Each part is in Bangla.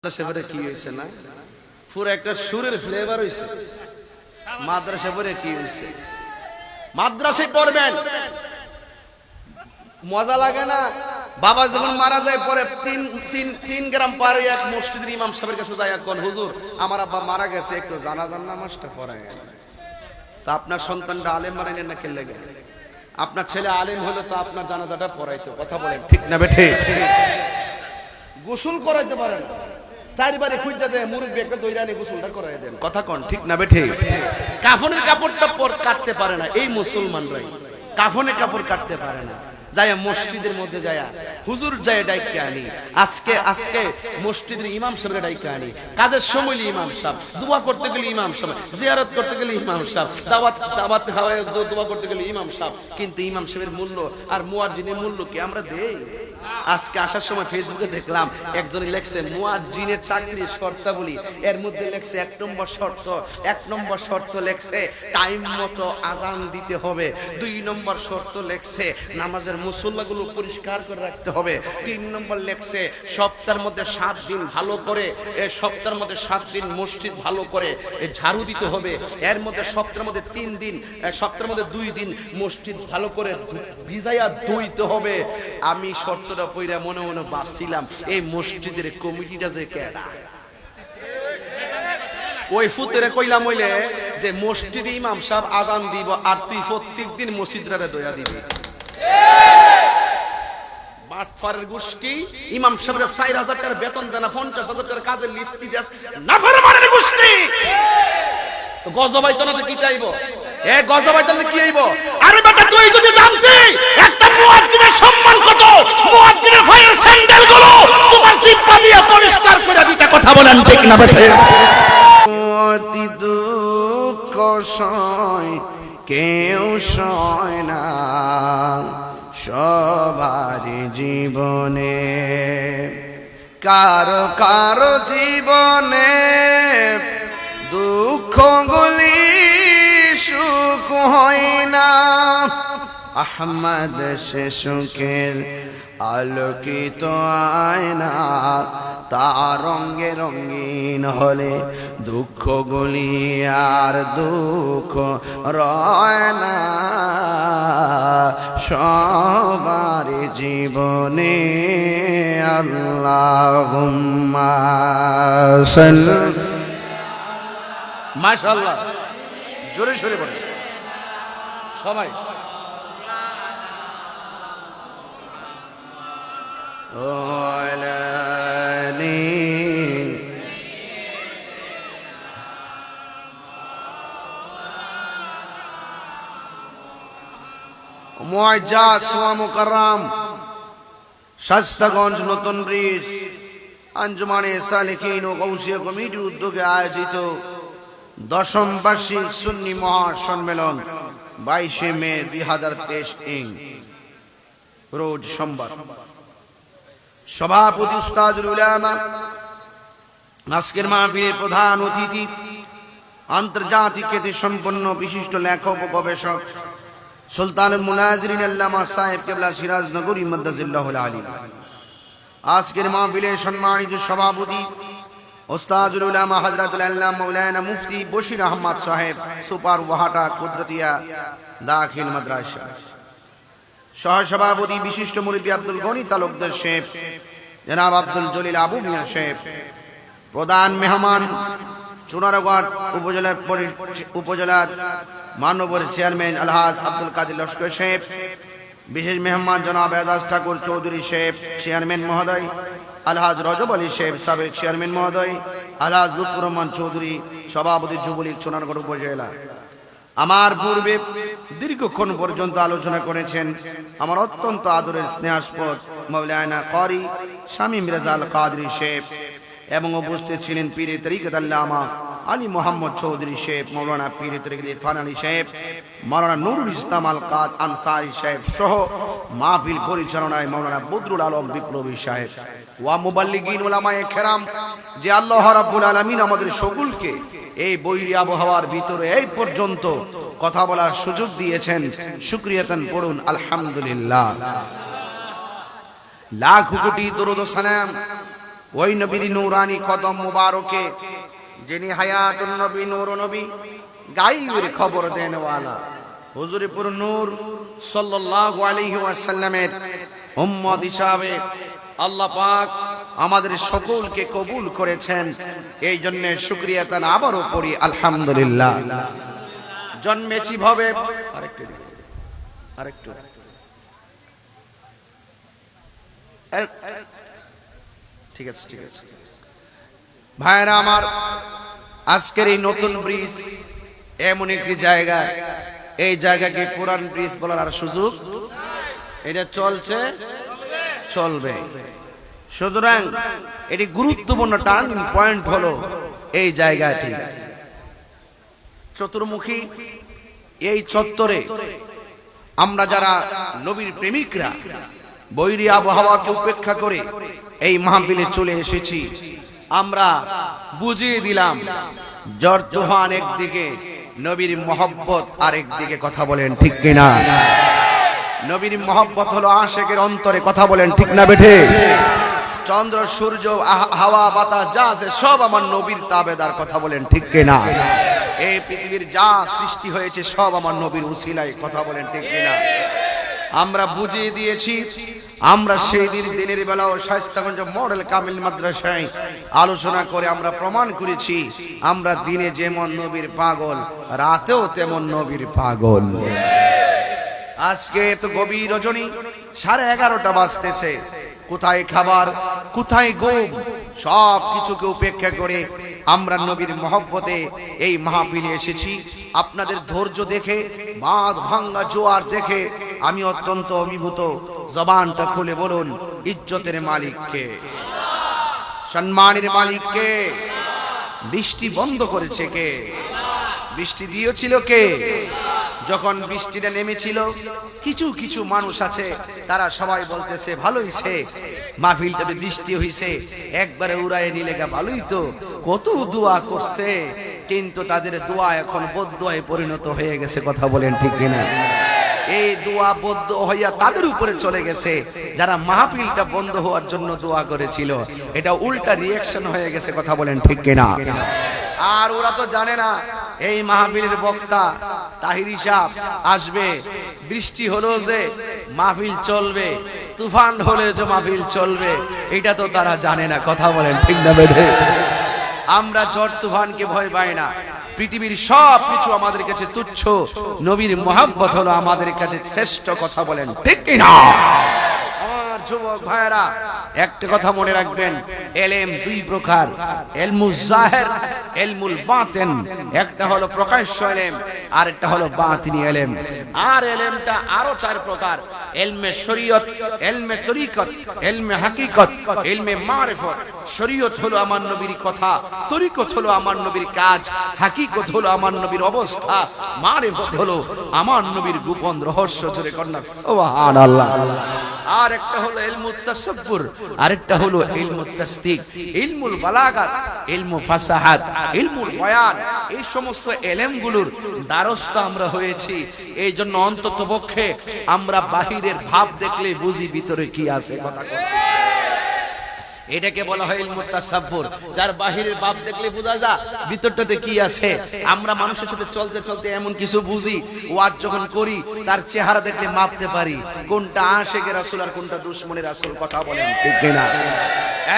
মাদ্রাসা কি হয়েছে না পুরো একটা সুরের ফ্লেভার হয়েছে। মাদ্রাসা পড়ে কি হয়েছে? মাদ্রাসায় পড়বেন, মজা লাগে না? বাবা যখন মারা যায় পরে তিন গ্রাম পারে এক মসজিদের ইমাম সাহেবের কাছে যায়, কোন হুজুর আমার আব্বা মারা গেছে, একটু জানাজার নামাজটা পড়ায়। তা আপনার সন্তানটা আলেম বানাইলেন না, কেন লাগে? আপনার ছেলে আলেম হলে তো আপনার জানাজাটা পড়াইতো। কথা বলেন ঠিক না বেঠে? গোসল করাইতে পারেন, চারবারে খুঁজতে দেয় মুরব্বী একটা দৈরানি গোসলটা করাই দেন। কথা কন ঠিক না বেঠে? কাফনের কাপড়টা কাটতে পারে না এই মুসলমানরাই, কাফনের কাপড় কাটতে পারে না। যায় মসজিদের মধ্যে যায় হুজুর যায় ডাইকে আনি, আজকে মসজিদের ইমাম সাহেবের ডাইকে আনি, কাজের সময় ইমাম সাহেব, দোয়া করতে গেলে ইমাম সাহেব, জিয়ারত করতে গেলে ইমাম সাহেব, দাওয়াত খাওয়ায় দোয়া করতে গেলে ইমাম সাহেব। কিন্তু ইমাম সাহেবের মূল্য আর মুয়াজ্জিনের মূল্য কি আমরা দেই? আজকে আসার সময় ফেসবুকে দেখলাম একজনে লেখছে মুয়াজ্জিনের চাকরির শর্তাবলী, এর মধ্যে লেখছে এক নম্বর শর্ত লেখছে টাইম মতো আজান দিতে হবে, 2 নম্বর শর্ত লেখছে নামাজের মুসল্লাগুলো পরিষ্কার করে রাখতে হবে, 3 নম্বর লেখছে সপ্তাহের মধ্যে 7 দিন ভালো করে, সপ্তাহের মধ্যে 7 দিন মসজিদ ভালো করে ঝাড়ু দিতে হবে, এর মধ্যে সপ্তাহের মধ্যে 3 দিন, সপ্তাহের মধ্যে 2 দিন মসজিদ ভালো করে ভিজাইয়া ধুইতে হবে। আমি শর্তটা পইরা মনে মনে ভাবছিলাম এই মসজিদের কমিটিটা যে কেডা? ওই ফুতেরে কইলাম হইলে যে মসজিদে ইমাম সাহেব আজান দিব আর তুই প্রত্যেকদিন মসজিদরে দয়া দিবি। বাটফারের গোষ্ঠী ইমাম সাহেবের 4000 টাকা বেতন দেনা, 50,000 টাকা কাজের লিস্ট দিস, নাফরমানের গোষ্ঠী। তো গজবাইতনা তো কি চাইবো? এ গজবাইতনা কি আইব? আরে বেটা তুই যদি জানতি একটা মুয়াজ্জিনের সম্মান কত, মুয়াজ্জিনের পায়ের স্যান্ডেলগুলো তোমার জিহ্বা দিয়ে পরিষ্কার করে দিতে। কথা বলেন ঠিক না বেটা? অতি দুঃখ সয় কেউ সয় না সবার জীবনে, কারো জীবনে দুঃখগুলি সুখ হয় না। আহমদ সে সুখের আলোকিত আয়না, তার রঙে রঙিন হলে দুঃখগুলি আর দুঃখ রয় না সবার জীবনে। আল্লাহুম্মা সাল্লি। মাশাআল্লাহ, জোরে সরে বলেন সবাই। মুআজ্জাজ ওয়া মুকাররম শাস্তাগঞ্জ নতুন ব্রিজ আঞ্জুমানে সালেকিন ও গৌসিয়া কমিটির উদ্যোগে আয়োজিত 10ম বার্ষিক সুন্নি মহাসম্মেলন 22 মে 2023 রোজ সোমবার। সভাপতি উস্তাদুল উলামা, আজকের মাহফিলের প্রধান অতিথি আন্তর্জাতিক খ্যাতি সম্পন্ন বিশিষ্ট লেখক ও গবেষক সুলতানুল মুনাজিরিন আল্লামা সাহেব কেবলা সিরাজনগরী মাদ্দাজিল্লাহুল আলিম। আজকের মাহফিলের সম্মানিত সভাপতি উস্তাদুল উলামা হযরতুল আল্লামা মাওলানা মুফতি বশির আহমদ সাহেব, সুপার ওয়াহাটা কুদরতিয়া দাখিল মাদ্রাসা। সহসভাপতি বিশিষ্ট মুরব্বী আব্দুল গনি তালুকদার সাহেব, জনাব আব্দুল জলিল আবু মিয়া সাহেব। প্রধান মেহমান চুনারগড় উপজেলার মানবর চেয়ারম্যান আলহাজ আব্দুল কাদের লস্কর সাহেব। বিশেষ মেহমান জনাব এজাজ ঠাকুর চৌধুরী সাহেব চেয়ারম্যান মহোদয়, আলহাজ রজব আলী সাহেব সাবেক চেয়ারম্যান মহোদয়, আলহাজ লুৎফুর রহমান চৌধুরী সভাপতি যুবলীগ চুনারগড় উপজেলা। আমার পূর্বে দীর্ঘক্ষণ পর্যন্ত আলোচনা করেছেন আমার অত্যন্ত আদরের স্নেহাস্পদ মাওলানা কারি শামীম রেজাল কাদরী সাহেব, এবং উপস্থিত ছিলেন পীরে তরিকত আল্লামা আলী মোহাম্মদ চৌধুরী সাহেব, মাওলানা পীরে তরিকত ইরফান আলী সাহেব, মাওলানা নুরুল ইসলাম আল কাদ আনসারী সাহেব সহ মাহফিল পরিচালনায় মাওলানা বদরুল আলম বিপ্লবী সাহেব। ওয়া মুবাল্লিগিন উলামায়ে কেরাম, যে আল্লাহ রাব্বুল আলামিন আমাদের সকলকে এই বৈরী আবহাওয়ার ভিতরে এই পর্যন্ত কথা বলার সুযোগ দিয়েছেন, শুকরিয়াতান পড়ুন আলহামদুলিল্লাহ। লাখ কোটি দরুদ ও সালাম ওই নবীর নূরানি কদম মুবারকে যিনি হায়াতুন নবী নূর নবী গায়বের খবর দেনওয়ালা হুজুরপুর নূর সাল্লাল্লাহু আলাইহি ওয়াসাল্লামের উম্মত হিসাবে আল্লাহ পাক আমাদের সকলকে কবুল করেছেন। এই জন্য শুকরিয়া তান আবারও পড়ি আলহামদুলিল্লাহ। জন্মেছি ভবে আরেকটু ঠিক আছে ঠিক আছে ভাইরা আমার, আজকের এই নতুন ব্রিজ এমন একটি জায়গা, এই জায়গাকে পুরান ব্রিজ বলার আর সুযোগ, এটা চলছে চলবে। সুতরাং এটি গুরুত্বপূর্ণ টার্নিং পয়েন্ট হলো এই জায়গাটি। চতুর্মুখী এই চত্বরে আমরা যারা নবীর প্রেমিকরা বৈরী আবহাওয়াকে উপেক্ষা করে এই মাহফিলে চলে এসেছি, আমরা বুঝিয়ে দিলাম জ্বর তুফান একদিকে, নবীর মহব্বত আরেক দিকে। কথা বলেন ঠিক কিনা? নবীর মহব্বত হলো আশিকের অন্তরে। কথা বলেন ঠিক না বেঠে? চন্দ্র সূর্য হাওয়া বাতাস যা আছে সব আমার নবীর তাবেদার। কথা বলেন ঠিক কিনা? এই পৃথিবীর যা সৃষ্টি হয়েছে সব আমার নবীর উসিলায়। কথা বলেন ঠিক কিনা? আমরা বুঝিয়ে দিয়েছি। আমরা সেই দিনের বেলাও শায়েস্তাগঞ্জ মডেল কামিল মাদ্রাসায় আলোচনা করে আমরা প্রমাণ করেছি, আমরা দিনে যেমন নবীর পাগল, রাতেও তেমন নবীর পাগল। আজকে তো গভীর রজনী, 11:30 বাজতেছে। কোথায় খাবার, কোথায় ঘুম, সব কিছুকে উপেক্ষা করে আমরা নবীর মহব্বতে এই মাহফিলে এসেছি। আপনাদের ধৈর্য দেখে, বাঁধ ভাঙ্গা জোয়ার দেখে আমি অত্যন্ত অভিভূত। জবানটা খুলে বলুন, ইজ্জতের মালিককে, সম্মানের মালিককে। বৃষ্টি বন্ধ করেছে কে? বৃষ্টি দিয়েছিল কে? যখন বৃষ্টিটা নেমেছিল, কিছু কিছু মানুষ আছে তারা সবাই বলতেছে ভালো হইছে, মাহফিলটাতে বৃষ্টি হইছে, একবারে উড়ায়ে নিলে গা ভালোই তো, কত দোয়া করছে, কিন্তু তাদের দোয়া এখন বদদোয়ায় পরিণত হয়ে গেছে। কথা বলেন ঠিক কিনা? এই দোয়া বদ্ধ হইয়া তাদের উপরে চলে গেছে যারা মাহফিলটা বন্ধ হওয়ার জন্য দোয়া করেছিল। এটা উল্টা রিঅ্যাকশন হয়ে গেছে। কথা বলেন ঠিক কিনা? আর ওরা তো জানে না এই মাহফিলের বক্তা তাহিরি সাহেব আসবে, বৃষ্টি হলো যে মাহফিল চলবে, তুফান হলে যে মাহফিল চলবে, এটা তো তারা জানে না। কথা বলেন ঠিক না বেঠে? আমরা ঝড় তুফানকে ভয় পাই না। পৃথিবীর সব কিছু আমাদের কাছে তুচ্ছ, নবীর মহব্বত হলো আমাদের কাছে শ্রেষ্ঠ। কথা বলেন ঠিক কিনা? আমার যুবক ভাইরা, একটা কথা মনে রাখবেন, এলেম দুই প্রকার, এলমুল জাহির, এলমুল বাতিন। একটা হলো প্রকাশ্য এলেম, আর একটা হলো বাতিনি এলেম। আর এলেমটা আরো 4 প্রকার: এলমে শরীয়ত, এলমে তরিকত, এলমে হাকিকত, এলমে মারিফত। শরীয়ত হলো আমার নবীর কথা, তরিকত হলো আমার নবীর কাজ, হাকিকত হলো আমার নবীর অবস্থা, মারিফত হলো আমার নবীর গোপন রহস্য। জোরে কন্যা সুবহানাল্লাহ। আর একটা হলো ইলমুত তাসাব্বুর, আরেকটা হলো ইলমুত তাসদিক, ইলমুল বালাগাত, ইলমু ফাসাহাত, ইলমুল বয়ান। এই সমস্ত এলেমগুলোর দ্বারস্থ আমরা হয়েছি। এই জন্য অন্তত পক্ষে আমরা বাহিরের ভাব দেখলে বুঝি ভিতরে কি আছে। কথা এটাকে বলা হয় ইলমুত তাসাব্বুর। যার বাহিরের ভাব দেখলে বোঝা যায় ভিতরটাতে কি আছে। আমরা মানুষের সাথে চলতে চলতে এমন কিছু বুঝি, ওয়াজ যখন করি তার চেহারা দেখলে মাপতে পারি কোনটা আশিকের রাসূল আর কোনটা দুশমনের রাসূল। কথা বলেন ঠিক কিনা?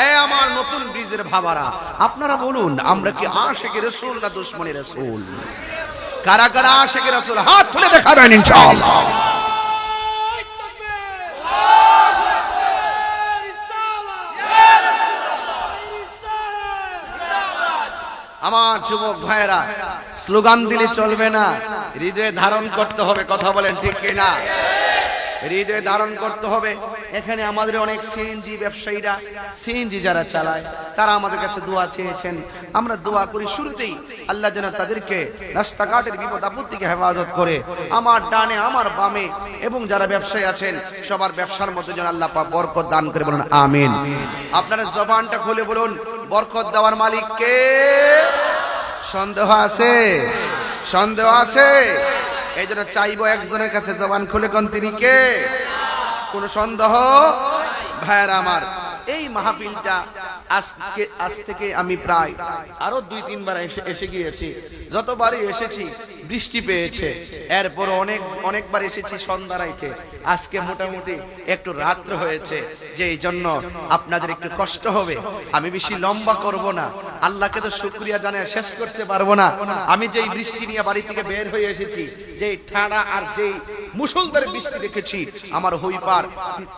এই আমার নতুন ব্রিজের ভাবারা, আপনারা বলুন, আমরা কি আশিকের রাসূল না দুশমনের রাসূল? কারা কারা আশিকের রাসূল হাত তুলে দেখাবেন ইনশাআল্লাহ। আমার যুবক ভাইরা, স্লোগান দিলে চলবে না, হৃদয়ে ধারণ করতে হবে। কথা বলেন ঠিক কিনা? হৃদয়ে ধারণ করতে হবে। এখানে আমাদের অনেক সিএনজি ব্যবসায়ীরা, সিএনজি যারা চালায়, তারা আমাদের কাছে দোয়া চেয়েছেন। আমরা দোয়া করি শুরুতেই আল্লাহ যেন তাদেরকে রাস্তাঘাটের বিপদ আপদ থেকে হেফাজত করে। আমার ডানে, আমার বামে এবং যারা ব্যবসায়ী আছেন সবার ব্যবসার মধ্যে যেন আল্লাহ পাক বরকত দান করে। বলুন আমিন। আপনারা জবানটা খুলে বলুন, বরকত দেওয়ার মালিক কে? সন্দেহ আছে? সন্দেহ আছে? এই জন্য চাইবো একজনের কাছে জবান খুলে কোন তিনি কে? কোন সন্দেহ? ভাইরা আমার, এই মাহফিলটা আজ থেকে আমি প্রায় আরো 2-3 বার এসে গিয়েছি। যতবারই এসেছি বৃষ্টি পেয়েছে, এরপর অনেকবার এসেছি সন্ধ্যা রাইতে। আজকে মোটামুটি একটু রাত্র হয়েছে, যে এই জন্য আপনাদের একটু কষ্ট হবে। আমি বেশি লম্বা করব না, আল্লাহকে তো শুকরিয়া জানায় শেষ করতে পারবো না। আমি যেই বৃষ্টি নিয়ে বাড়ি থেকে বের হয়ে এসেছি, যেই ঠান্ডা আর যেই মুষলধারে বৃষ্টি দেখেছি, আমার হুইপার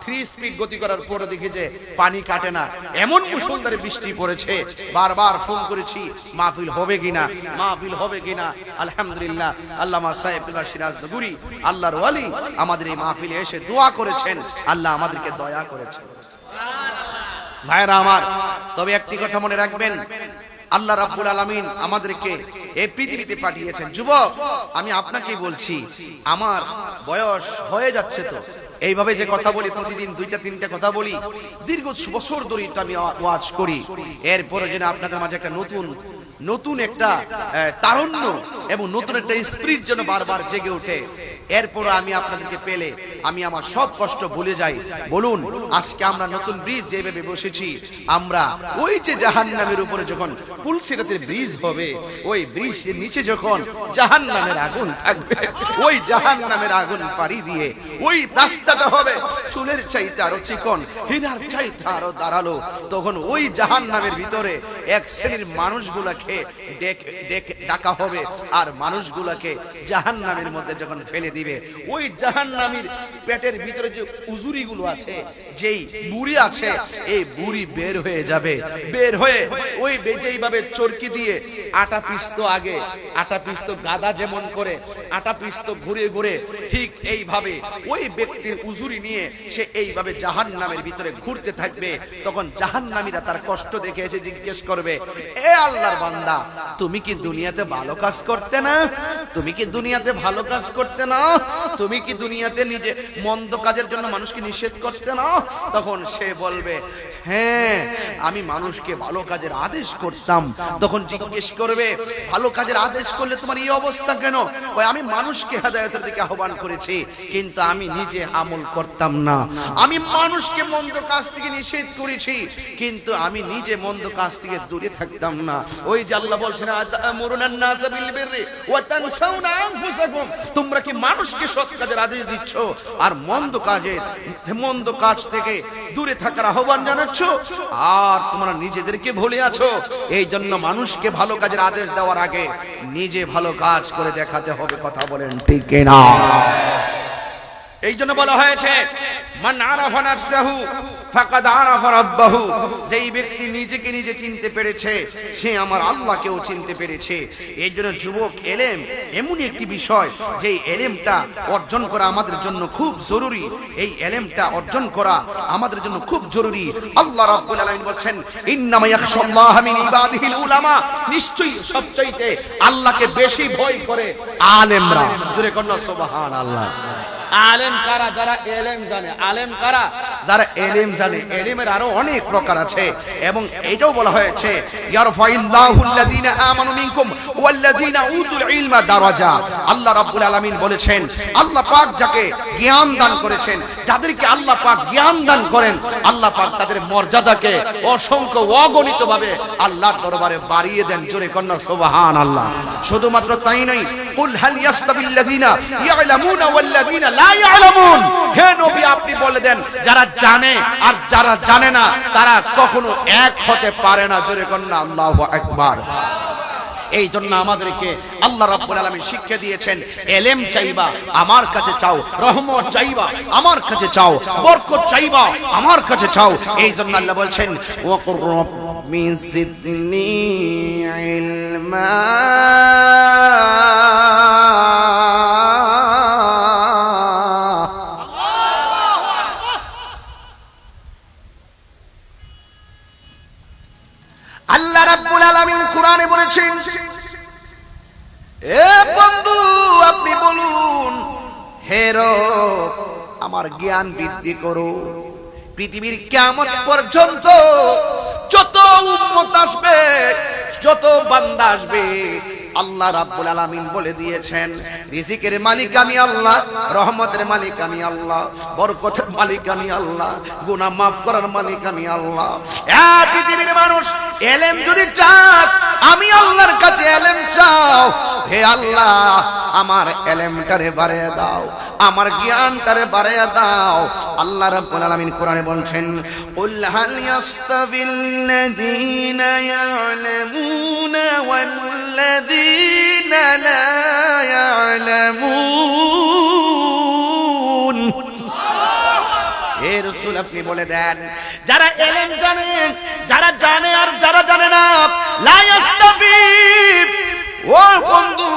3 স্পিড গতি করার পরে দেখি যে পানি কাটে না, এমন মুষলধারে বৃষ্টি পড়েছে। বারবার ফোন করেছি মাহফিল হবে কিনা, মাহফিল হবে কিনা। আলহামদুলিল্লাহ আল্লামা সাহেবুল্লাহ সিরাজ নগরী আল্লাহর ওয়ালি আমাদের এই মাহফিলে এসে দোয়া করেছেন, আল্লাহ আমাদেরকে দয়া করেছেন। ভাইরা আমার, তবে একটি কথা মনে রাখবেন, আল্লাহ রাব্বুল আলামিন আমাদেরকে এই পৃথিবীতে পাঠিয়েছেন। যুবক, আমি আপনাকেই বলছি, আমার বয়স হয়ে যাচ্ছে, তো এইভাবে যে কথা বলি, প্রতিদিন 2-3টা কথা বলি, দীর্ঘ বছর ধরে আমি ওয়াজ করি, এরপরে যেন আপনাদের মাঝে একটা নতুন একটা তারুণ্য এবং নতুন একটা স্পিরিট যেন বারবার জেগে ওঠে। এরপর আমি আপনাদেরকে পেলে আমি আমার সব কষ্ট ভুলে যাই। বলুন, আজকে আমরা নতুন ব্রিজ যেভাবে বসেছি, আমরা ওই যে জাহান্নামের উপরে যখন পুলসিরাতের ব্রিজ হবে, ওই ব্রিজের নিচে যখন জাহান্নামের আগুন থাকবে, ওই জাহান্নামের আগুন পাড়ি দিয়ে ওই রাস্তাটা হবে চুলের চাইতে আরো চিকন, হীরার চাইতে আরো দাঁড়ালো। তখন ওই জাহান্নামের ভিতরে এক শ্রেণীর মানুষগুলাকে ডাকা হবে, আর মানুষগুলাকে জাহান্নামের মধ্যে যখন ফেলে দিবে, ওই জাহান্নামীর পেটের ভিতরে যে উজুরি গুলো আছে, যেই বুড়ি আছে, এই বুড়ি বের হয়ে যাবে। বের হয়ে ওই যেইভাবে চরকি দিয়ে আটা পিষতো, আগে আটা পিষতো গাদা যেমন করে আটা পিষতো ঘুরে ঘুরে, ঠিক এইভাবে ওই ব্যক্তির উজুরি নিয়ে সে এইভাবে জাহান্নামের ভিতরে ঘুরতে থাকবে। তখন জাহান্নামীরা তার কষ্ট দেখে এসে জিজ্ঞেস করবে, এ আল্লাহর বান্দা, তুমি কি দুনিয়াতে ভালো কাজ করতে না? তুমি কি দুনিয়াতে ভালো কাজ করতে না? তুমি কি দুনিয়াতে নিজে মন্দ কাজের জন্য মানুষকে নিষেধ করতে না? তখন সে বলবে, হ্যাঁ, আমি মানুষকে ভালো কাজের আদেশ করতাম। তখন জিজ্ঞেস করবে, ভালো কাজের আদেশ করলে তোমার এই অবস্থা কেন? ওই আমি মানুষকে হেদায়েতের দিকে আহ্বান করেছি, কিন্তু আমি নিজে আমল করতাম না। আমি মানুষকে মন্দ কাজ থেকে নিষেধ করেছি, কিন্তু আমি নিজে মন্দ কাজ থেকে দূরে থাকতাম না। ওই যে আল্লাহ বলছেন, আতামুরুনান নাস বিল বিররি ওয়া তানসাউনা আনফুসাকুম, তোমরা কি মানুষকে সৎ কাজের আদেশ দিচ্ছ আর মন্দ কাজ থেকে দূরে থাকার আহ্বান জানাচ্ছ, আর তোমরা নিজেদেরকে ভুলে আছো। এই জন্য মানুষকে ভালো কাজের আদেশ দেওয়ার আগে নিজে ভালো কাজ করে দেখাতে হবে। কথা বলেন ঠিক কিনা? এই জন্য বলা হয়েছে, মান আরাফা নাফসাহু ফাকাদ আরাফা রাব্বাহু, যেই ব্যক্তি নিজেকে নিজে চিনতে পেরেছে, সে আমার আল্লাহকেও চিনতে পেরেছে। এই জন্য যুবক, এলেম এমন একটি বিষয়, যে এলেমটা অর্জন করা আমাদের জন্য খুব জরুরি। এই এলেমটা অর্জন করা আমাদের জন্য খুব জরুরি। আল্লাহ রাব্বুল আলামিন বলেন, ইন্নামা ইয়াখশাল্লাহা মিন ইবাদিহিল উলামা, নিশ্চয়ই সবচাইতে আল্লাহকে বেশি ভয় করে আলেমরা। জোরে কন্না সুবহানাল্লাহ। আলেম কারা? যারা এলেম জানে। আলেম কারা? যারা এলেম জানে। এলেমের আরো অনেক প্রকার আছে, এবং এটাও বলা হয়েছে, ইয়ারফাইল্লাহুল্লাযিনা আমানু মিনকুম ওয়াল্লাযিনা উতুল ইলমা দারাজা। আল্লাহ রাব্বুল আলামিন বলেছেন, আল্লাহ পাক যাকে জ্ঞান দান করেছেন, যাদেরকে আল্লাহ পাক জ্ঞান দান করেন, আল্লাহ পাক তাদের মর্যাদাকে অসংখ্য অগণিতভাবে আল্লাহর দরবারে বাড়িয়ে দেন। জোরে কন্না সুবহানাল্লাহ। শুধুমাত্র তাই নয়, কুল হাল ইয়াস্তাবিল্লাযিনা ইয়ালামুনা ওয়াল্লাযিনা লা ইয়ালামুন, হে নবী আপনি বলে দেন, যারা জানে আর যারা জানে না তারা কখনো এক হতে পারে না। জোরে কন্না আল্লাহু আকবার। এই জন্য আমাদেরকে আল্লাহ রাব্বুল আলামিন শিক্ষা দিয়েছেন, এলেম চাইবা আমার কাছে চাও, রহমত চাইবা আমার কাছে চাও, বরকত চাইবা আমার কাছে চাও। এই জন্য আল্লাহ বলছেন, ওয়াকুর রাব্বি জিদনি ইলমা। আল্লাহ রাব্বুল আলামিন কোরআনে বলেছেন, এ বন্ধু আপনি বলুন, হে রব আমার জ্ঞান বৃদ্ধি করো। পৃথিবীর কিয়ামত পর্যন্ত যত উম্মত আসবে, যত বান্দা আসবে আল্লাহ রাব্বুল আলামিন বলে দিয়েছেন রিজিকের মালিক আমি আল্লাহ, রহমতের মালিক আমি আল্লাহ, বরকতের মালিক আমি আল্লাহ, গুনাহ মাফ করার মালিক আমি আল্লাহ। পৃথিবীর মানুষ এলেম যদি চাস, আমি আল্লাহর কাছে এলেম চাও, হে আল্লাহ আমার এলেমটারে বাড়িয়ে দাও, আমার জ্ঞানটারে বাড়িয়ে দাও। আল্লাহ রাব্বুল আলামিন কোরআনে বলছেন কুল হাল ইয়াস্তাবিল্লাযীনা ইয়ালামুনা ওয়াল্লাযীনা লা ইয়ালামুন। হে রাসূল আপনি বলে দেন, যারা ইলম জানে, যারা জানে আর যারা জানে না, লা ইয়াস্তাবি, ও বন্ধু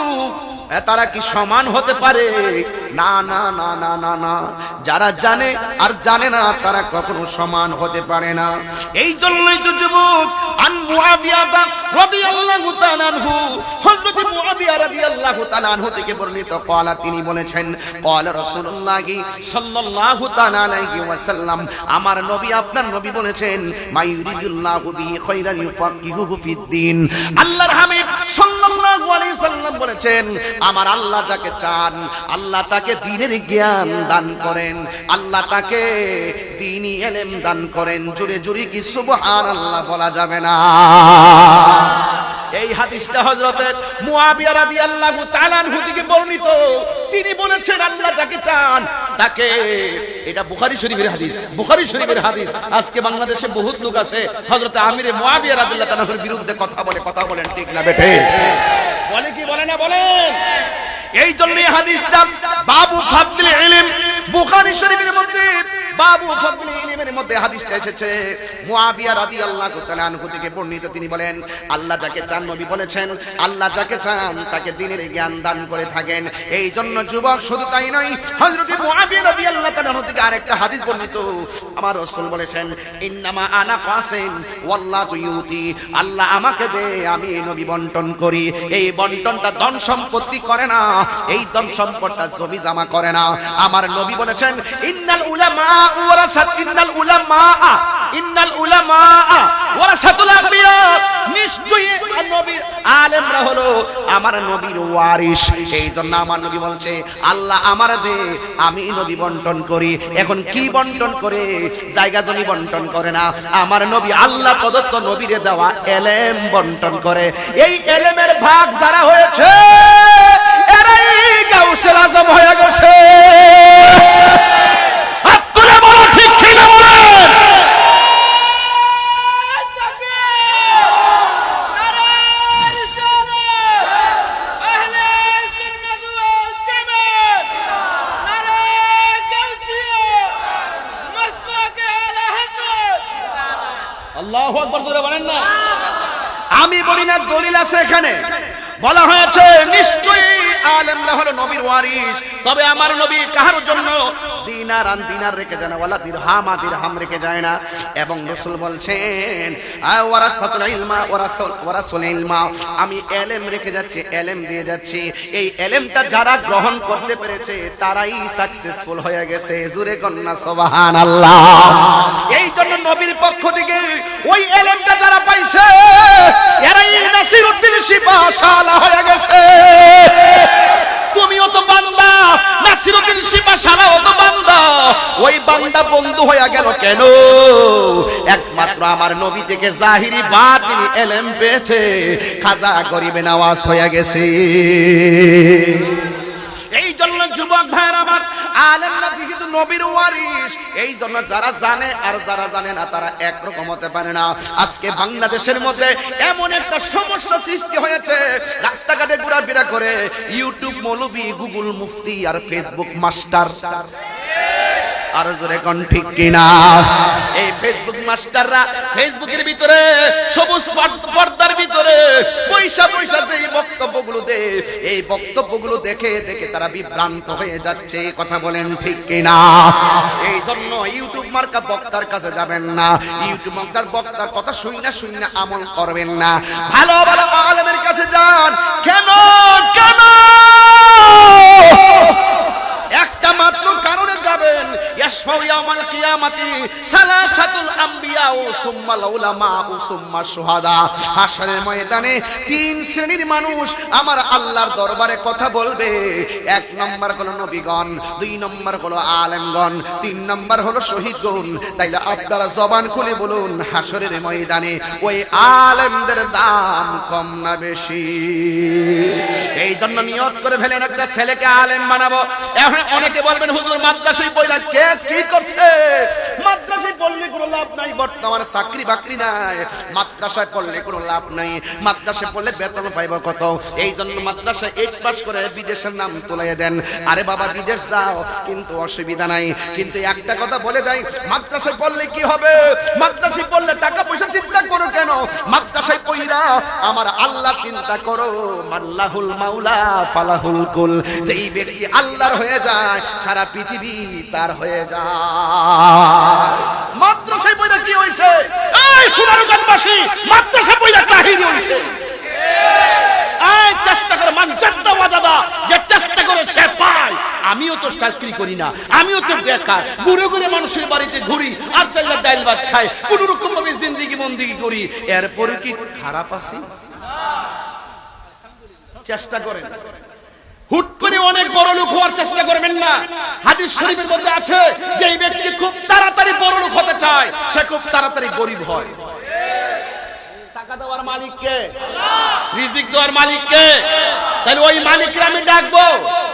তারা কি সমান হতে পারে? না না না না না না, যারা জানে আর জানে না তারা কখনো সমান হতে পারে না। এই জন্যই তো যুবক আন মুআবিয়া রাদিয়াল্লাহু তাআলা আনহু, হযরত মুআবিয়া রাদিয়াল্লাহু তাআলা আনহু থেকে বর্ণিত ক্বালা, তিনি বলেছেন ক্বালা রাসূলুল্লাহ সাল্লাল্লাহু তাআলা আলাইহি ওয়াসাল্লাম, আমার নবী আপনার নবী বলেছেন মা ইউরিদুল্লাহু বিহি খায়রান ইউফাক্কিহুহু ফিদ্দীন। আল্লাহর হাবিব সাল্লাল্লাহু আলাইহি ওয়াসাল্লাম বলেছেন আমার আল্লাহ যাকে চান আল্লাহ তাকে দ্বীনের জ্ঞান দান করেন, আল্লাহ তাকে দ্বীনি ইলম দান করেন। জোরে জোরে কি সুবহানাল্লাহ বলা যাবে না? এই হাদিসটা হযরত মুআবিয়া রাদিয়াল্লাহু তাআলা আনহু থেকে বর্ণিত। তিনি বলেছেন আল্লাহ যাকে চান তাকে, এটা বুখারী শরীফের হাদিস, বুখারী শরীফের হাদিস। আজকে বাংলাদেশে বহুত লোক আছে হযরত আমির মুআবিয়া রাদিয়াল্লাহু তাআলা আনহুর বিরুদ্ধে কথা বলে, কথা বলেন ঠিক না বেঠে? বলে কি বলে না বলেন? এই জন্য এই হাদিসটা বাবু ফাদল ইলম, বুখারী শরীফের মধ্যে বাবু ফাদল ইলমের মধ্যে হাদিসটা এসেছে। মুআবিয়া রাদিয়াল্লাহু তাআলা আনহু থেকে বর্ণিত, তিনি বলেন আল্লাহ যাকে চান, নবী বলেছেন আল্লাহ যাকে চান তাকে দ্বীনের জ্ঞান দান করে থাকেন। এই জন্য যুবক শুধু তাই নয়, হযরত মুআবিয়া রাদিয়াল্লাহু তাআলা আনহু থেকে আরেকটা হাদিস বর্ণিত, আমার রাসূল বলেছেন ইন্নামা আনা কাসিম ওয়াল্লাহু ইউতি, আল্লাহ আমাকে দে, আমি নবী বন্টন করি। এই বন্টনটা ধন সম্পত্তি করে না, এই ধন সম্পদটা জমি জমা করে না। আমার নবী বলেছেন ইন্নাল উলামা ওয়ারাসাত, ইন্নাল উলামা ওয়ারাসাতুল আম্বিয়া, নিশ্চয়ই নবীর আলেমরা হলো আমার নবীর ওয়ারিস। এই জন্য আমার নবী বলছে আল্লাহ আমার দে, আমি নবী বন্টন করি। এখন কি বন্টন করে? জায়গা জমি বন্টন করে না, আমার নবী আল্লাহ প্রদত্ত নবীরে দেওয়া এলেম বন্টন করে। এই এলেমের ভাগ যারা হয়েছে এরাই গাউসুল আজম হয়ে গেছে। হাত তুলে বলো ঠিক কি না বলেন? আল্লাহু আকবার জোরে বলেন না। আমি বলি না, দলিল আছে এখানে। বলা হয়েছে নিশ্চয়ই আলেমরা হলো নবীর ওয়ারিস, তবে আমার নবী কাহার জন্য দিনার আন দিনার রেখে যায় না, ওয়ালা দিরহাম আ দিরহাম রেখে যায় না। এবং রাসূল বলছেন ওয়ারাসাতুল ইলমা ওয়ারাসুল ইলমা, আমি এলেম রেখে যাচ্ছি, এলেম দিয়ে যাচ্ছি। এই এলেমটা যারা গ্রহণ করতে পেরেছে তারাই সাকসেসফুল হয়ে গেছে। জোরে কন্না সুবহানাল্লাহ। এই জন্য নবীর পক্ষ থেকে ওই এলেমটা যারা পাইছে এরাই নাসিরউদ্দিন শিফাশালা হয়ে গেছে। তুমিও তো বান্দা, নাসিরউদ্দিন শিফাশালাও তো বান্দা। ওই বান্দা বন্ধু হয়ে গেল কেন? একমাত্র আমার নবী থেকে জাহিরি বাতিনি ইলম পেয়েছে, খাজা গরিবে নওয়াজ হয়ে গেছে। এই জন্য যুবক ভাইরা আমার, আলেমরা যেহেতু নবীর ওয়ারিস, এই জন্য যারা জানে আর যারা জানে না তারা একরকম হতে পারে না। আজকে বাংলাদেশের মধ্যে এমন একটা সমস্যা সৃষ্টি হয়েছে, রাস্তাঘাটে ঘোরাফেরা করে ইউটিউব মৌলবি, গুগল মুফতি আর ফেসবুক মাস্টার। আর জোরে কোন ঠিক কিনা? এই ফেসবুক মাস্টাররা ফেসবুকের ভিতরে সবুজ পর্দার ভিতরে পয়সা পয়সা এই বক্তব্যগুলো দেয়, এই বক্তব্যগুলো দেখে দেখে তারা বিভ্রান্ত হয়ে যাচ্ছে। কথা বলেন ঠিক কিনা? এই জন্য ইউটিউব মার্কা বক্তার কাছে যাবেন না, ইউটিউব মার্কার বক্তার কথা শুই না আমল করবেন না। ভালো ভালো আলেমের কাছে যান। কেন কেন? একটা মাত্র কারণে যাবেন, ইয়াশফাউ ইয়াউমাল কিয়ামাতি সালাসাতুল আম্বিয়া ও সুম্মাল উলামা ও সুম্মা শুহাদা। হাশরের ময়দানে তিন শ্রেণীর মানুষ আমার আল্লাহর দরবারে কথা বলবে। এক নম্বর হলো নবীগণ, দুই নম্বর হলো আলেমগণ, তিন নম্বর হলো শহীদগণ। তাইলে আপনারা জবান খুলে বলুন, হাশরের ময়দানে ওই আলেমদের দাম কম না বেশি? এই জন্য নিয়ত করে ফেলেন একটা ছেলেকে আলেম বানাবো। এখন অনেকে বলবেন হুজুর মাদ্রাসায় পড়া কে কি করছে? মাদ্রাসায় পড়লে কোনো লাভ নাই, বর্তমানে চাকরি বাকরি নাই। মাদ্রাসায় পড়লে কোনো লাভ নাই, মাদ্রাসায় পড়লে বেতন পাইব কত? এই জন্য মাদ্রাসায় 8 পাস করে বিদেশের নাম তুলে দেন। আরে বাবা বিদেশ যাও, কিন্তু অসুবিধা নাই। কিন্তু একটা কথা বলে দেয়, মাদ্রাসায় পড়লে কি হবে? মাদ্রাসায় পড়লে টাকা পয়সা চিন্তা করো কেন? মাদ্রাসায় পড়া আমার আল্লাহ চিন্তা করো। মাল্লাহুল মাওলা ফালাহুল কুল। যেই ব্যক্তি আল্লাহর হয়ে যায়, সারা পৃথিবী তার হয়ে যায়। মাদ্রাসায় পড়া কি হইছে? এই সোনারগাঁওবাসী, মাদ্রাসায় পড়া তাহিরি হইছে। এই চেষ্টা করে মান জাদ্দা ওয়াজাদা, যে চেষ্টা করে সে পায়। আমিও তো চাকরি করি না, আমিও তো বেকার, ঘুরে ঘুরে মানুষের বাড়িতে ঘুরি আর চাইলে ডাল ভাত খাই, কোন রকম ভাবে জিন্দেগি বন্দেগি করি। এরপরে কি খারাপ আছি? চেষ্টা করেন। হুট করে অনেক বড় লোক হওয়ার চেষ্টা করবেন না। হাদিস শরীফের মধ্যে আছে, যে ব্যক্তি খুব তাড়াতাড়ি বড় লোক হতে চায়, সে খুব তাড়াতাড়ি গরিব হয়। টাকা দেওয়ার মালিক কে? আল্লাহ। রিজিক দেওয়ার মালিক কে? তাহলে ওই মালিককে আমি ডাকবো,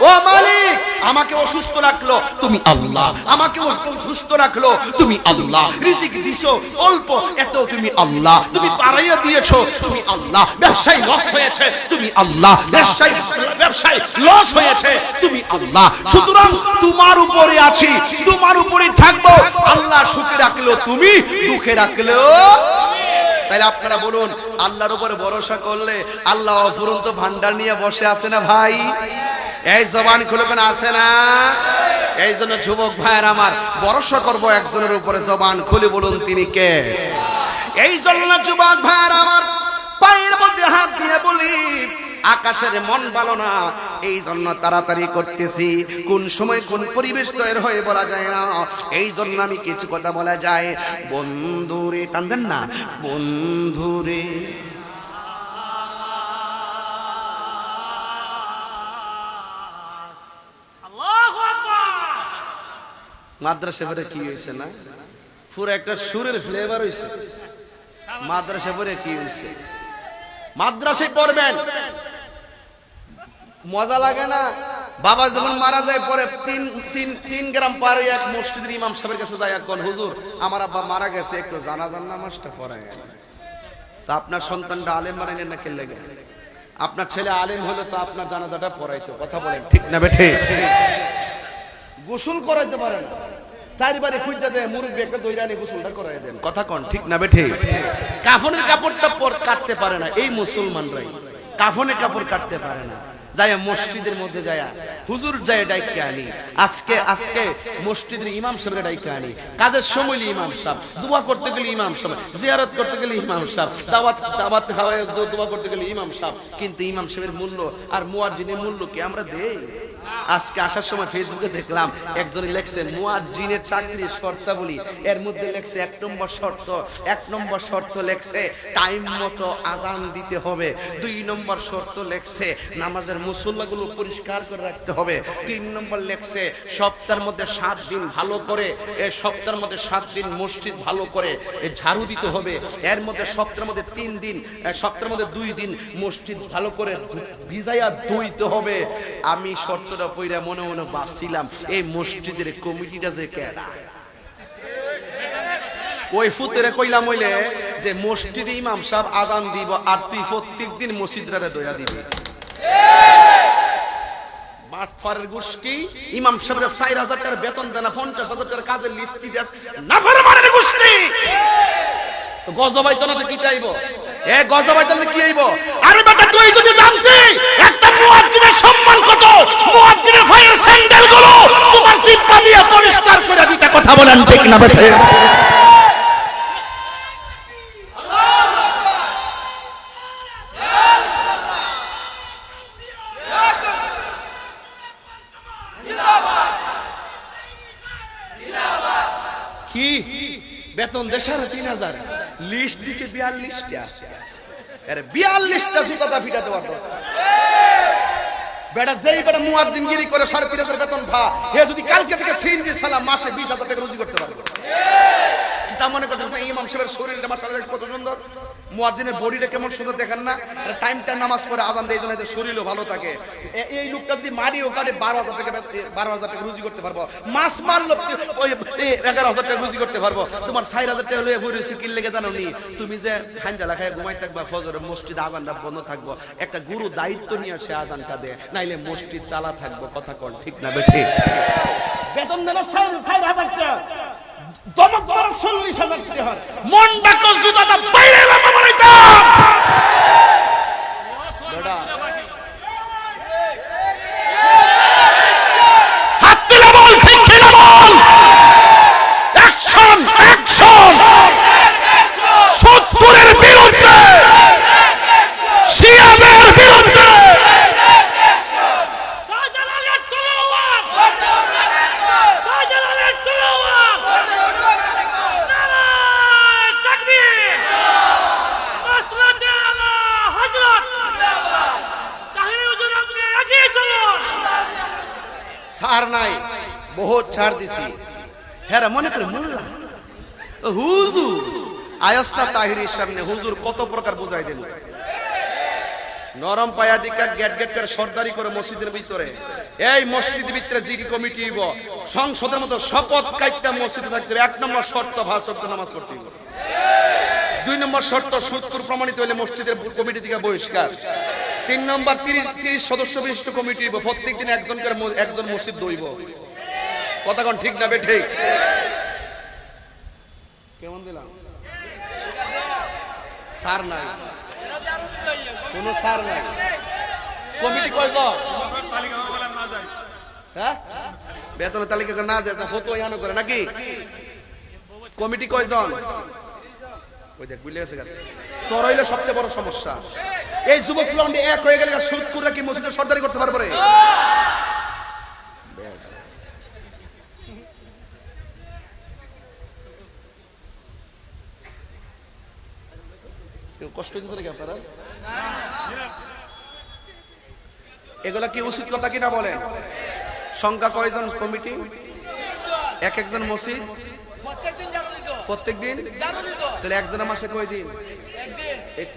ও মালিক আমাকে অসুস্থ রাখলো, তুমি আল্লাহ। আমাকে সুস্থ রাখলো, তুমি আল্লাহ। রিজিক দিছো অল্প, এত তুমি আল্লাহ। তুমি বাড়াইয়া দিয়েছো, তুমি আল্লাহ। ব্যবসায় লস হয়েছে, তুমি আল্লাহ। ব্যবসায় লস হয়েছে, তুমি আল্লাহ। সুতরাং তোমার উপরে আছি, তোমার উপরে থাকবো। আল্লাহ সুখে রাখলো তুমি, দুঃখে রাখলো। তাইলে আপনারা বলুন, আল্লাহর উপরে ভরসা করলে আল্লাহ অফুরন্ত ভান্ডার নিয়ে বসে আছে না ভাই? এই জবান খুলে কোন আছে না? এই জন্য যুবক ভাইয়ের আমার, ভরসা করব একজনের উপরে, জবান খুলে বলুন তিনি কে? এই জন্য যুবক ভাইয়ের আমার, পায়ের মধ্যে হাত দিয়ে বলি, আকাশের মন ভালো না, এই জন্য তাড়াতাড়ি করতেছি। কোন সময় কোন পরিবেশ তৈরি হয়ে বলা যায় না। এই জন্য আমি কিছু কথা বলা যায়। বন্ধুরে টানদেন না, বন্ধুরে মাদ্রাসা পড়ে কি হয়েছে না, পুরো একটা সুরের ফ্লেভার হয়েছে। মাদ্রাসা পড়ে কি হয়েছে? মাদ্রাসায় পড়বেন, মজা লাগে না? বাবা যখন মারা যায় পরে 3 গ্রাম পারে এক মসজিদের ইমাম সাহেবের কাছে যায়, এখন হুজুর আমার আব্বা মারা গেছে, একটু জানাজার নামাজটা পড়ায়। তা আপনার সন্তানটা আলেম বানাইলেন না কে লাগে? আপনার ছেলে আলেম হলে তো আপনার জানাজাটা পড়াইতো। কথা বলেন ঠিক না বেঠে? গোসল করাইতে পারেন, চারবারে খুঁজতে দেয়, মুরব্বী একটা দইরানি গোসলটা করাই দেন। কথা কন ঠিক না বেঠে? কাফনের কাপড়টা কাটতে পারে না এই মুসলমানরাই, কাফনের কাপড় কাটতে পারে না। যায় মসজিদের মধ্যে যায় হুজুর যায় ডাইকে আনি, আজকে মসজিদের ইমাম সাহেবের ডাইকে আনি, কাজের সময় ইমাম সাহেব, দোয়া করতে গেলে ইমাম সাহেব, জিয়ারত করতে গেলে ইমাম সাহেব, দাওয়াত খাওয়ায় দোয়া করতে গেলে ইমাম সাহেব। কিন্তু ইমাম সাহেবের মূল্য আর মুয়াজ্জিনের মূল্য কি আমরা দেই? আজকে আসার সময় ফেসবুকে দেখলাম একজনে লেখছে মুয়াজ্জিনের চাকরির শর্তাবলী, এর মধ্যে লেখছে 1 নম্বর শর্ত লেখছে টাইম মতো আজান দিতে হবে। 2 নম্বর শর্ত লেখছে নামাজের মুসল্লাগুলো পরিষ্কার করে রাখতে হবে। 3 নম্বর লেখছে সপ্তাহের মধ্যে 7 দিন ভালো করে, এই সপ্তাহের মধ্যে 7 দিন মসজিদ ভালো করে ঝাড়ু দিতে হবে। এর মধ্যে সপ্তাহের মধ্যে 3 দিন, সপ্তাহের মধ্যে 2 দিন মসজিদ ভালো করে ভিজাইয়া ধুইতে হবে। আমি শর্ত পয়রা মনে মনে ভাবছিলাম, এই মসজিদের কমিটিটা যে কেডা? ওই ফুতেরে কইলাম হইলে যে মসজিদে ইমাম সাহেব আজান দিব আর তুই প্রত্যেকদিন মসজিদরে দয়া দিবি। বাটফারের গোষ্ঠী, ইমাম সাহেবের 4000 টাকা বেতন দেন না, 50,000 টাকার কাজের লিস্ট কি দেস, নাফরমানের গোষ্ঠী। তো গজবাইতনাতে কি চাইব? এ গজবাইতনাতে কি আইব? আরে বেটা তুই যদি জানতি একটা মুয়াজ্জিনের সম্মান কত, মুয়াজ্জিনের ভাইয়ের স্যান্ডেলগুলো তোমার জিহ্বা দিয়ে পরিষ্কার করে দিতে। কথা বলেন ঠিক না বেটা? বেতন দেয় ৩,৫০০, লিস্ট দিছে ৪২টা। আরে ৪২টা জুতা ফিটাতে পারতো বেটা। যেই বেটা মুয়াজ্জিনগিরি করে ৩,৫০০ বেতন ভা, হে যদি কালকে থেকে সিনজি সালাম মাসে ২০,০০০ টাকা রুজি করতে পারবে। তা মনে করতেছেন ইমাম সাহেবের শরীরটা মাশাআল্লাহ কত সুন্দর, মুয়াজ্জিনের বডিটা কেমন সুন্দর দেখেন না? টাইম নামাজ পড়ে আজান দেয়, জন্য এদের শরীরও ভালো থাকে। এই লোকটা যদি মারিও কাটে ১২,০০০ টাকা রুজি করতে পারবো, মাছ মারলো ওই ১১,০০০ টাকা রুজি করতে পারবো। তোমার ৪,০০০ টাকা লইয়া ঘুরে সিকিল লেগে জানো নি তুমি যে হাঞ্জালা খায় ঘুমাই থাকবা, ফজরে মসজিদ আজানটা বন্ধ থাকবো, একটা গুরু দায়িত্ব নিয়ে সে আজানটা দেয়, নাইলে মসজিদ চালা থাকবো। কথা কোন ঠিক না বেঠিক? বেতন দেন ৪,০০০ টাকা, দমক বড় ৪০,০০০ টাকা, মন ডাকো জুতাটা বাইরে লামা মারাইতা বেটা। হাত তুলে বল ঠিক কি না বল, অ্যাকশন অ্যাকশন। ৭০-এর বিরুদ্ধে, সিয়ামের বিরুদ্ধে, ছাড় নাই, বহুত ছাড় দিছি। হ্যাঁ মনে করে মোল্লা হুজুর আয়াস্তা তাহিরির সামনে হুজুর কত প্রকার বুঝাই দেন, নরম পায়া দিকা গেট গেট করে সর্দারি করে মসজিদের ভিতরে। এই মসজিদের ভিতরে জিডি কমিটি হইব, সংসদের মতো শপথ কাইটা মসজিদে থাকতে হবে। ১ নম্বর শর্ত ভাস শর্ত নামাজ পড়তে হবে। ২ নম্বর শর্ত সুদকুর প্রমাণিত হইলে মসজিদের কমিটি থেকে বহিষ্কার। ৩ নম্বর ৩০ সদস্য বিশিষ্ট কমিটি হইব, প্রত্যেক দিন একজন মসজিদ দইব। কথা কোন ঠিক না বেঠিক? কেমন দিলাম? সার নাই, কোন সার নাই। কমিটি কয়জন? হ্যাঁ বেতনের তালিকা না যায় ফটো ইয়ানো করে নাকি? কমিটি কয়জন? ওই দেখ বুঝলে গেছে। তোর হইলে সবচেয়ে বড় সমস্যা এই যুবক ফ্লন্ডে এক হয়ে গেলে সুদকুররা কি মসজিদের সর্দারি করতে পারবে রে? কষ্ট হইতেছে নাকি আপনারা? এগুলা কি উচিত কথা কিনা বলেন? সংখ্যা কয়জন কমিটি? একজন মসজিদ প্রত্যেক দিন, তাহলে একজনের মাসে কয় দিন?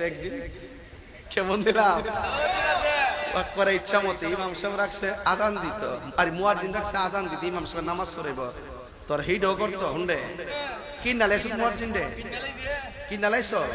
একদিন। কেমন দিলাম? করে ইচ্ছা মতো ইমাম সাহেব রাখছে আজান দিত, আর মুয়াজ্জিন রাখছে আজান দিত, ইমাম সাহেব নামাজ পড়াইব। তোর হিডও করতো হুন্ডে কি নালাইছ মুয়াজ্জিন রে? কি নালাইছ?